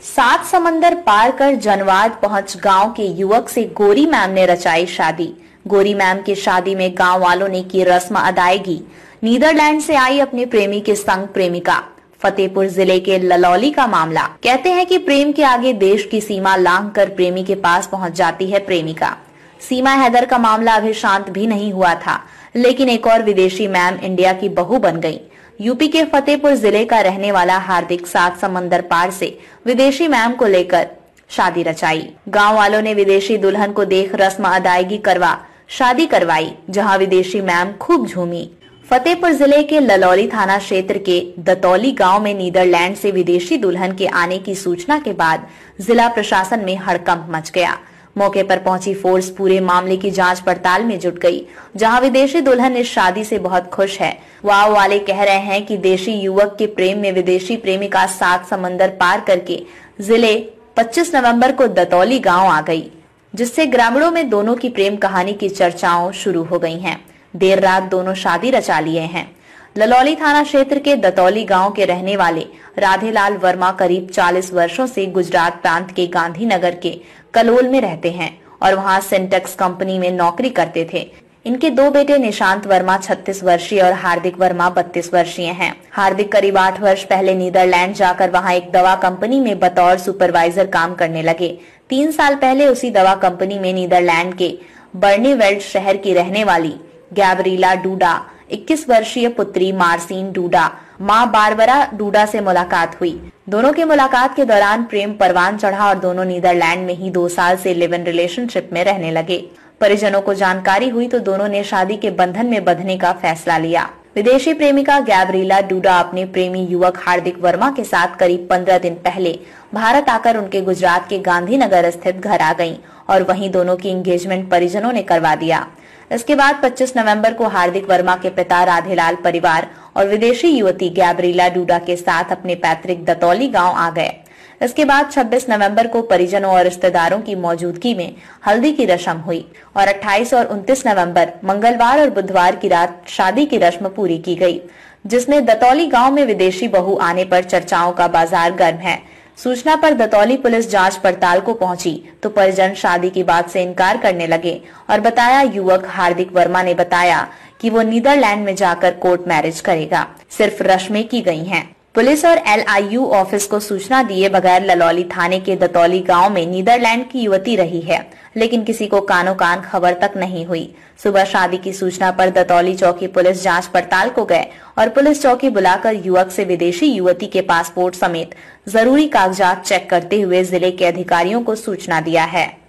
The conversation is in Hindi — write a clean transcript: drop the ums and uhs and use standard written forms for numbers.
सात समंदर पार कर जनवाद पहुंच गांव के युवक से गोरी मैम ने रचाई शादी। गोरी मैम की शादी में गांव वालों ने की रस्म अदायगी। नीदरलैंड से आई अपने प्रेमी के संग प्रेमिका। फतेहपुर जिले के ललौली का मामला। कहते हैं कि प्रेम के आगे देश की सीमा लांघकर प्रेमी के पास पहुंच जाती है प्रेमिका। सीमा हैदर का मामला अभी शांत भी नहीं हुआ था, लेकिन एक और विदेशी मैम इंडिया की बहू बन गई। यूपी के फतेहपुर जिले का रहने वाला हार्दिक सात समंदर पार से विदेशी मैम को लेकर शादी रचाई। गांव वालों ने विदेशी दुल्हन को देख रस्म अदायगी करवा शादी करवाई, जहां विदेशी मैम खूब झूमी। फतेहपुर जिले के ललौली थाना क्षेत्र के दतौली गांव में नीदरलैंड से विदेशी दुल्हन के आने की सूचना के बाद जिला प्रशासन में हड़कंप मच गया। मौके पर पहुंची फोर्स पूरे मामले की जांच पड़ताल में जुट गई। जहां विदेशी दुल्हन इस शादी से बहुत खुश है। गांव वाले कह रहे हैं कि देशी युवक के प्रेम में विदेशी प्रेमिका सात समंदर पार करके जिले 25 नवंबर को दतौली गांव आ गई, जिससे ग्रामीणों में दोनों की प्रेम कहानी की चर्चाओं शुरू हो गई हैं। देर रात दोनों शादी रचा लिए हैं। ललौली थाना क्षेत्र के दतौली गांव के रहने वाले राधेलाल वर्मा करीब 40 वर्षों से गुजरात प्रांत के गांधीनगर के कलोल में रहते हैं और वहां सिंटेक्स कंपनी में नौकरी करते थे। इनके दो बेटे निशांत वर्मा 36 वर्षीय और हार्दिक वर्मा 32 वर्षीय हैं। हार्दिक करीब 8 वर्ष पहले नीदरलैंड जाकर वहां एक दवा कंपनी में बतौर सुपरवाइजर काम करने लगे। 3 साल पहले उसी दवा कंपनी में नीदरलैंड के बर्नीवेल्ड शहर की रहने वाली गैब्रिएला डूडा 21 वर्षीय पुत्री मार्सीन डूडा मां बारबरा डूडा से मुलाकात हुई। दोनों की मुलाकात के दौरान प्रेम परवान चढ़ा और दोनों नीदरलैंड में ही 2 साल से लिव इन रिलेशनशिप में रहने लगे। परिजनों को जानकारी हुई तो दोनों ने शादी के बंधन में बंधने का फैसला लिया। विदेशी प्रेमिका गैब्रिएला डूडा अपने प्रेमी युवक हार्दिक वर्मा के साथ करीब 15 दिन पहले भारत आकर उनके गुजरात के गांधीनगर स्थित घर आ गईं और वहीं दोनों की एंगेजमेंट परिजनों ने करवा दिया। इसके बाद 25 नवंबर को हार्दिक वर्मा के पिता राधेलाल परिवार और विदेशी युवती गैब्रिएला डूडा के साथ अपने पैतृक दतौली गांव आ गए। इसके बाद 26 नवंबर को परिजनों और रिश्तेदारों की मौजूदगी में हल्दी की रस्म हुई और 28 और 29 नवंबर मंगलवार और बुधवार की रात शादी की रस्म पूरी की गई, जिसमें दतौली गांव में विदेशी बहू आने पर चर्चाओं का बाजार गर्म है। सूचना पर दतौली पुलिस जांच पड़ताल को पहुंची तो परिजन शादी की बात से इनकार करने लगे और बताया युवक हार्दिक वर्मा ने बताया कि वो नीदरलैंड में जाकर कोर्ट मैरिज करेगा। सिर्फ रस्में की गई हैं। पुलिस और LIU ऑफिस को सूचना दिए बगैर ललौली थाने के दतौली गांव में नीदरलैंड की युवती रही है, लेकिन किसी को कानो कान खबर तक नहीं हुई। सुबह शादी की सूचना पर दतौली चौकी पुलिस जांच पड़ताल को गए और पुलिस चौकी बुलाकर युवक से विदेशी युवती के पासपोर्ट समेत जरूरी कागजात चेक करते हुए जिले के अधिकारियों को सूचना दिया है।